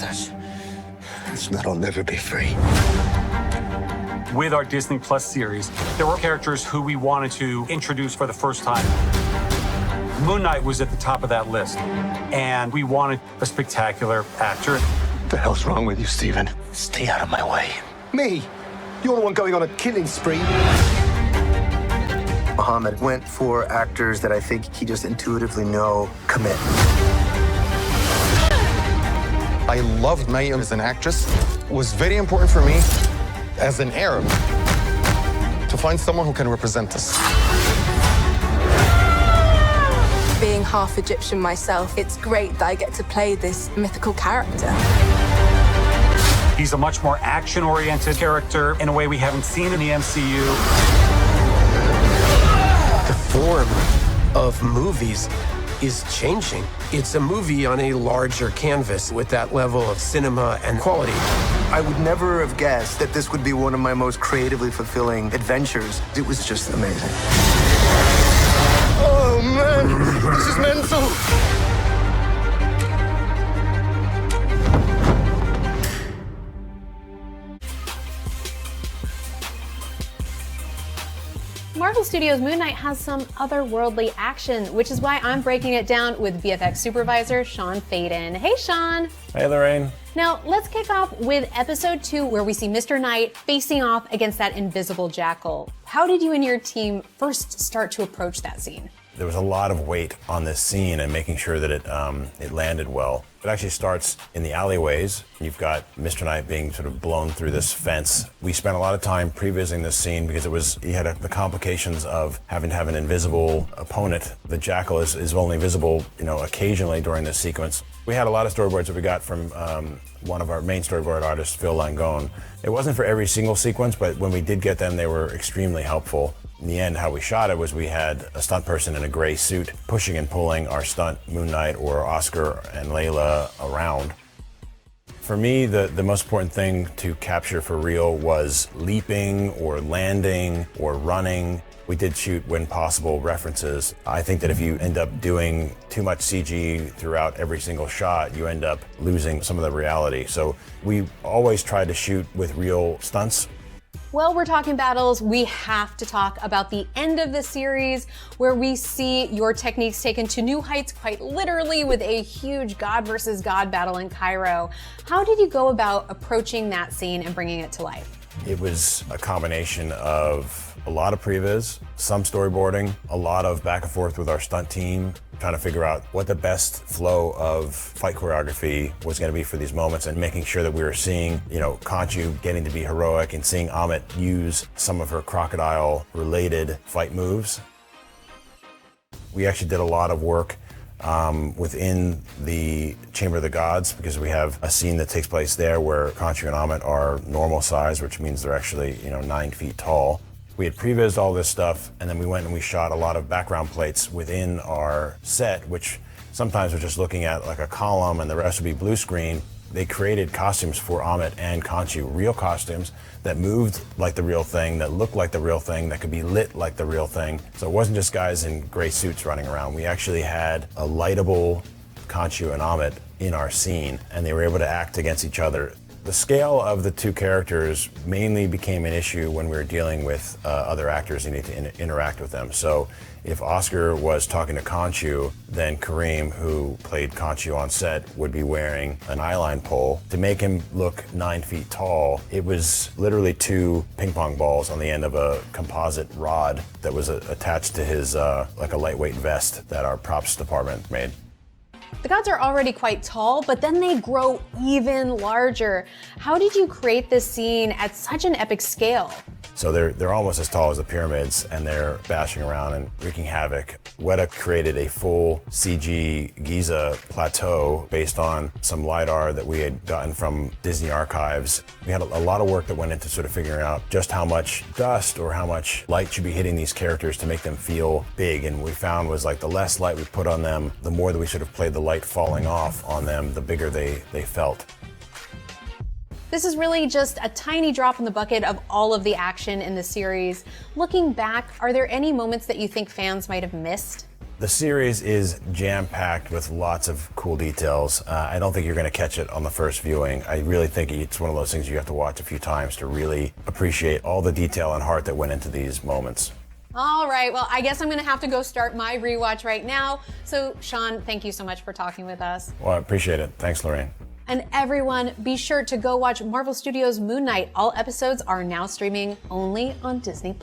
does. It's not, I'll never be free. With our Disney Plus series, there were characters who we wanted to introduce for the first time. Moon Knight was at the top of that list, and we wanted a spectacular actor. What the hell's wrong with you, Stephen? Stay out of my way. Me? You're the one going on a killing spree. Muhammad went for actors that I think he just intuitively know commit. I loved Mayim as an actress. It was very important for me as an Arab to find someone who can represent us. Being half Egyptian myself, it's great that I get to play this mythical character. He's a much more action-oriented character in a way we haven't seen in the MCU. The form of movies is changing. It's a movie on a larger canvas with that level of cinema and quality. I would never have guessed that this would be one of my most creatively fulfilling adventures. It was just amazing. Oh, man, this is mental. Marvel Studios' Moon Knight has some otherworldly action, which is why I'm breaking it down with VFX supervisor Sean Faden. Hey, Sean. Hey, Lorraine. Now, let's kick off with episode 2, where we see Mr. Knight facing off against that invisible jackal. How did you and your team first start to approach that scene? There was a lot of weight on this scene and making sure that it landed well. It actually starts in the alleyways. You've got Mr. Knight being sort of blown through this fence. We spent a lot of time pre-visiting this scene because he had the complications of having to have an invisible opponent. The jackal is only visible, occasionally during this sequence. We had a lot of storyboards that we got from one of our main storyboard artists, Phil Langone. It wasn't for every single sequence, but when we did get them, they were extremely helpful. In the end, how we shot it was we had a stunt person in a gray suit pushing and pulling our stunt Moon Knight or Oscar and Layla around. For me, the most important thing to capture for real was leaping or landing or running. We did shoot, when possible, references. I think that if you end up doing too much CG throughout every single shot, you end up losing some of the reality. So we always tried to shoot with real stunts. Well, we're talking battles. We have to talk about the end of the series, where we see your techniques taken to new heights, quite literally, with a huge God versus God battle in Cairo. How did you go about approaching that scene and bringing it to life? It was a combination of a lot of previs, some storyboarding, a lot of back and forth with our stunt team, trying to figure out what the best flow of fight choreography was going to be for these moments, and making sure that we were seeing, Khonshu getting to be heroic and seeing Amit use some of her crocodile-related fight moves. We actually did a lot of work within the Chamber of the Gods, because we have a scene that takes place there where Khonshu and Amit are normal size, which means they're actually, 9 feet tall. We had prevised all this stuff, and then we went and we shot a lot of background plates within our set, which sometimes we're just looking at like a column and the rest would be blue screen. They created costumes for Amit and Khonshu, real costumes that moved like the real thing, that looked like the real thing, that could be lit like the real thing. So it wasn't just guys in gray suits running around. We actually had a lightable Khonshu and Amit in our scene, and they were able to act against each other. The scale of the two characters mainly became an issue when we were dealing with other actors and need to interact with them. So if Oscar was talking to Khonshu, then Kareem, who played Khonshu on set, would be wearing an eyeline pole. To make him look 9 feet tall, it was literally 2 ping pong balls on the end of a composite rod that was attached to his like a lightweight vest that our props department made. The gods are already quite tall, but then they grow even larger. How did you create this scene at such an epic scale? So they're almost as tall as the pyramids, and they're bashing around and wreaking havoc. Weta created a full CG Giza plateau based on some LiDAR that we had gotten from Disney archives. We had a lot of work that went into sort of figuring out just how much dust or how much light should be hitting these characters to make them feel big. And what we found was like the less light we put on them, the more that we sort of played the light falling off on them, the bigger they felt. This is really just a tiny drop in the bucket of all of the action in the series. Looking back, are there any moments that you think fans might have missed? The series is jam-packed with lots of cool details. I don't think you're going to catch it on the first viewing. I really think it's one of those things you have to watch a few times to really appreciate all the detail and heart that went into these moments. All right, well, I guess I'm gonna have to go start my rewatch right now. So, Sean, thank you so much for talking with us. Well, I appreciate it. Thanks, Lorraine. And everyone, be sure to go watch Marvel Studios' Moon Knight. All episodes are now streaming only on Disney+.